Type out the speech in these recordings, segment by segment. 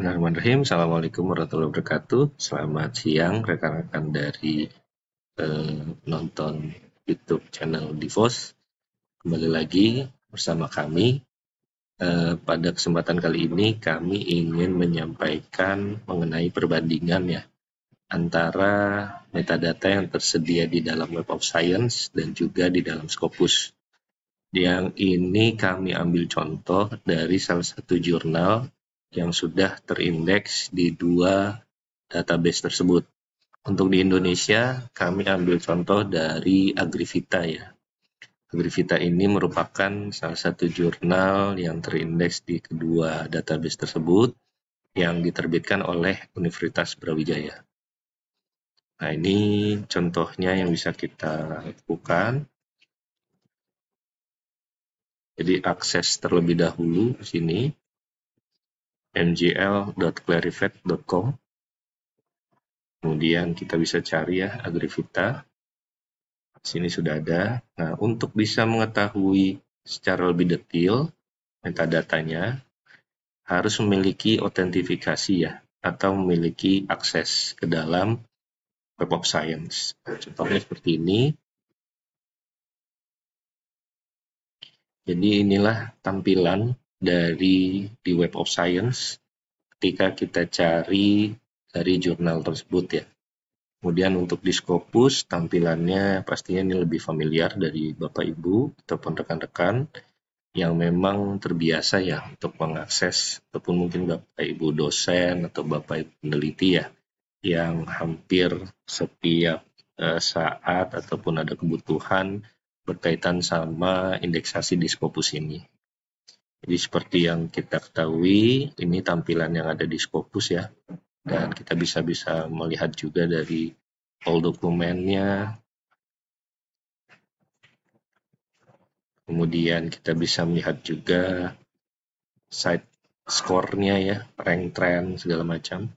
Bismillahirrahmanirrahim. Assalamualaikum warahmatullahi wabarakatuh. Selamat siang rekan-rekan dari penonton YouTube channel Divos. Kembali lagi bersama kami. Pada kesempatan kali ini kami ingin menyampaikan mengenai perbandingan ya antara metadata yang tersedia di dalam Web of Science dan juga di dalam Scopus. Yang ini kami ambil contoh dari salah satu jurnal yang sudah terindeks di dua database tersebut. Untuk di Indonesia, kami ambil contoh dari Agrivita ya. Agrivita ini merupakan salah satu jurnal yang terindeks di kedua database tersebut yang diterbitkan oleh Universitas Brawijaya. Nah, ini contohnya yang bisa kita lakukan. Jadi akses terlebih dahulu di sini mgl.clarivate.com. Kemudian kita bisa cari ya Agrivita. Sini sudah ada. Nah, untuk bisa mengetahui secara lebih detail metadatanya harus memiliki autentifikasi ya atau memiliki akses ke dalam Web of Science. Contohnya seperti ini. Jadi inilah tampilan dari di Web of Science ketika kita cari dari jurnal tersebut ya. Kemudian untuk di Scopus tampilannya pastinya ini lebih familiar dari Bapak Ibu ataupun rekan-rekan yang memang terbiasa ya untuk mengakses ataupun mungkin Bapak Ibu dosen atau Bapak Ibu peneliti ya yang hampir setiap saat ataupun ada kebutuhan berkaitan sama indeksasi di Scopus ini. Jadi seperti yang kita ketahui, ini tampilan yang ada di Scopus ya. Dan kita bisa melihat juga dari all dokumennya. Kemudian kita bisa melihat juga site score-nya ya, rank trend segala macam.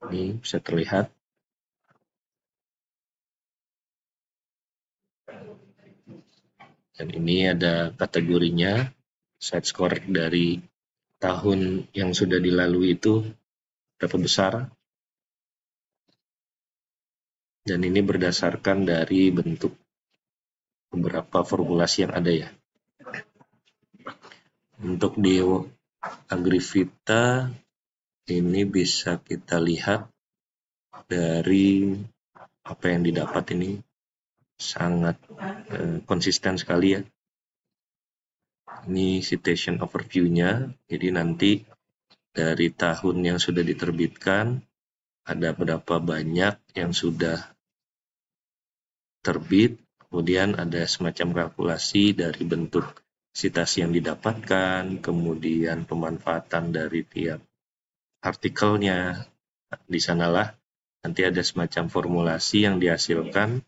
Ini bisa terlihat. Dan ini ada kategorinya, site score dari tahun yang sudah dilalui itu berapa besar. Dan ini berdasarkan dari bentuk beberapa formulasi yang ada ya. Untuk di Agrivita ini bisa kita lihat dari apa yang didapat ini sangat konsisten sekali ya. Ini citation overview-nya, jadi nanti dari tahun yang sudah diterbitkan ada berapa banyak yang sudah terbit, kemudian ada semacam kalkulasi dari bentuk citasi yang didapatkan, kemudian pemanfaatan dari tiap artikelnya. Di sanalah nanti ada semacam formulasi yang dihasilkan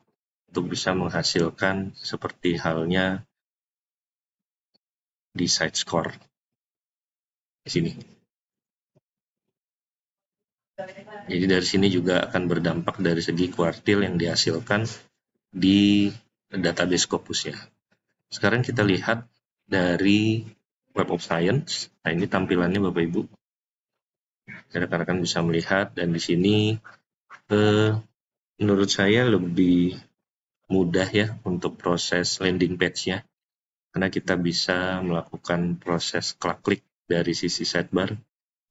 untuk bisa menghasilkan seperti halnya di site score di sini. Jadi dari sini juga akan berdampak dari segi kuartil yang dihasilkan di database Scopus ya. Sekarang kita lihat dari Web of Science. Nah, ini tampilannya Bapak Ibu. Rekan-rekan bisa melihat, dan di sini menurut saya lebih mudah ya untuk proses landing page-nya, karena kita bisa melakukan proses klik dari sisi sidebar.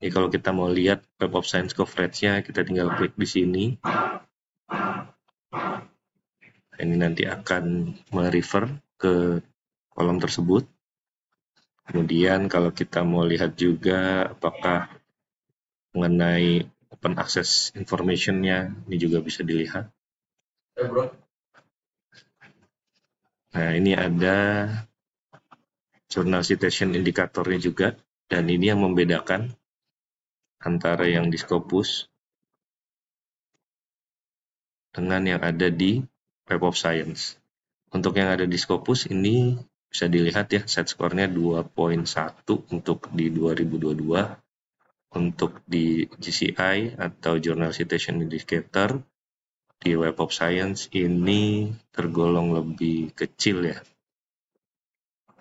Jadi kalau kita mau lihat Web of Science coverage-nya, kita tinggal klik di sini. Ini nanti akan merefer ke kolom tersebut. Kemudian kalau kita mau lihat juga apakah mengenai open access information-nya, ini juga bisa dilihat. Nah, ini ada journal citation indikatornya juga, dan ini yang membedakan antara yang di Scopus dengan yang ada di Web of Science. Untuk yang ada di Scopus ini bisa dilihat ya, set score-nya 2.1 untuk di 2022. Untuk di JCI atau Journal Citation Indicator di Web of Science ini tergolong lebih kecil ya.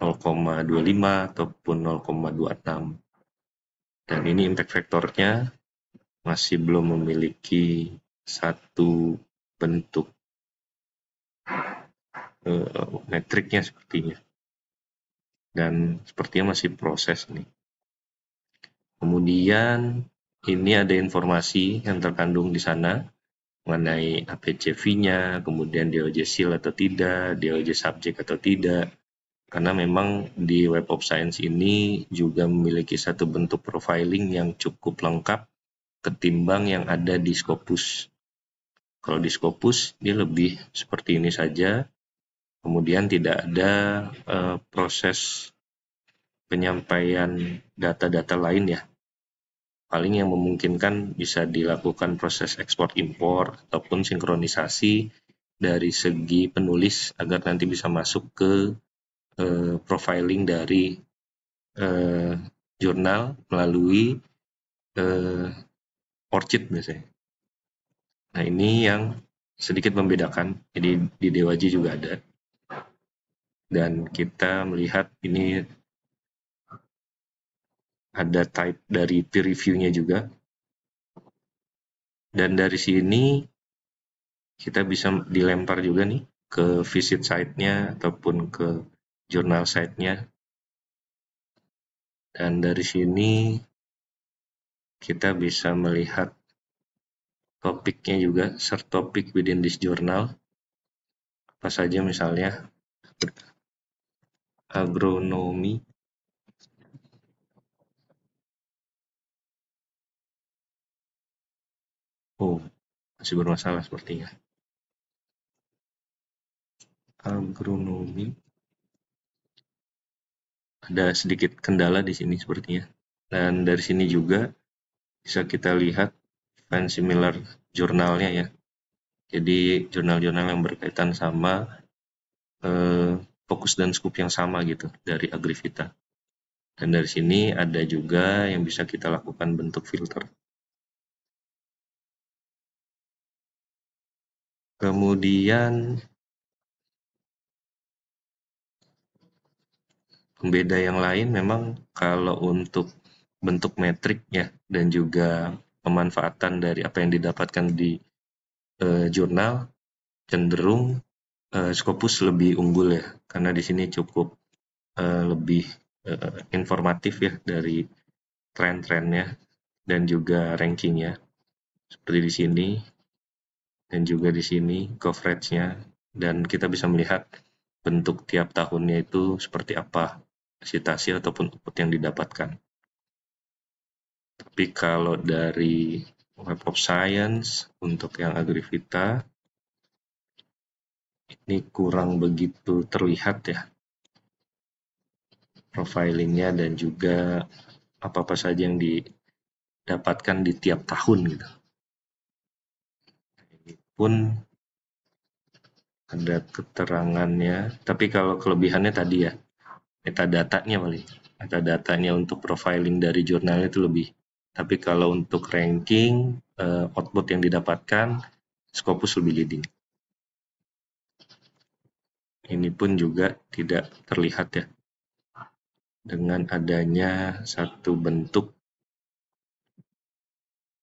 0,25 ataupun 0,26. Dan ini impact factornya masih belum memiliki satu bentuk metriknya sepertinya. Dan sepertinya masih proses nih. Kemudian ini ada informasi yang terkandung di sana mengenai APCV-nya, kemudian DOJ seal atau tidak, DOJ subject atau tidak. Karena memang di Web of Science ini juga memiliki satu bentuk profiling yang cukup lengkap ketimbang yang ada di Scopus. Kalau di Scopus dia lebih seperti ini saja, kemudian tidak ada proses penyampaian data-data lain ya. Paling yang memungkinkan bisa dilakukan proses ekspor impor ataupun sinkronisasi dari segi penulis agar nanti bisa masuk ke profiling dari jurnal melalui ORCID biasanya. Nah ini yang sedikit membedakan, jadi di Dewaji juga ada. Dan kita melihat ini ada type dari peer review-nya juga. Dan dari sini kita bisa dilempar juga nih ke visit site-nya ataupun ke jurnal site-nya. Dan dari sini kita bisa melihat topiknya juga, search topic within this journal. Apa saja misalnya agronomi. Oh, masih bermasalah sepertinya. Agronomi. Ada sedikit kendala di sini sepertinya. Dan dari sini juga bisa kita lihat fan similar jurnalnya ya. Jadi jurnal-jurnal yang berkaitan sama fokus dan scope yang sama gitu dari Agrivita. Dan dari sini ada juga yang bisa kita lakukan bentuk filter. Kemudian pembeda yang lain memang kalau untuk bentuk metrik ya dan juga pemanfaatan dari apa yang didapatkan di jurnal cenderung Scopus lebih unggul ya karena di sini cukup lebih informatif ya dari tren-trennya dan juga rankingnya seperti di sini dan juga di sini coverage-nya dan kita bisa melihat bentuk tiap tahunnya itu seperti apa citasi ataupun output yang didapatkan. Tapi kalau dari Web of Science untuk yang Agrivita ini kurang begitu terlihat ya profilingnya dan juga apa-apa saja yang didapatkan di tiap tahun gitu. Ini pun ada keterangannya, tapi kalau kelebihannya tadi ya metadatanya paling. Metadatanya untuk profiling dari jurnalnya itu lebih. Tapi kalau untuk ranking output yang didapatkan Scopus lebih leading. Ini pun juga tidak terlihat ya dengan adanya satu bentuk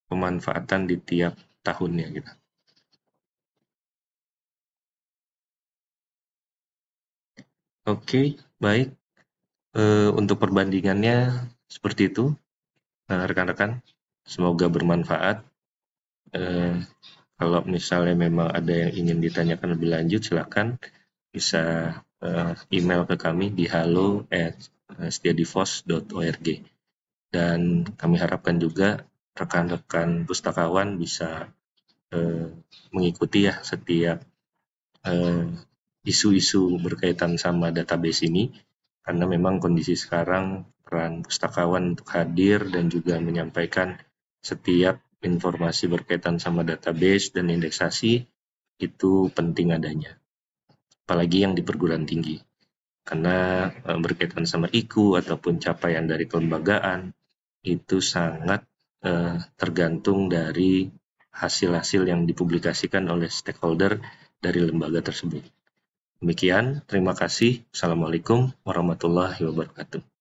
pemanfaatan di tiap tahunnya gitu. Oke, baik. Untuk perbandingannya seperti itu, rekan-rekan. Semoga bermanfaat. Kalau misalnya memang ada yang ingin ditanyakan lebih lanjut, silakan bisa email ke kami di halo@setiadivos.org. Dan kami harapkan juga rekan-rekan pustakawan bisa mengikuti ya setiap isu-isu berkaitan sama database ini karena memang kondisi sekarang peran pustakawan untuk hadir dan juga menyampaikan setiap informasi berkaitan sama database dan indeksasi itu penting adanya. Apalagi yang di perguruan tinggi. Karena berkaitan sama IQ ataupun capaian dari kelembagaan itu sangat tergantung dari hasil-hasil yang dipublikasikan oleh stakeholder dari lembaga tersebut. Demikian, terima kasih. Assalamualaikum warahmatullahi wabarakatuh.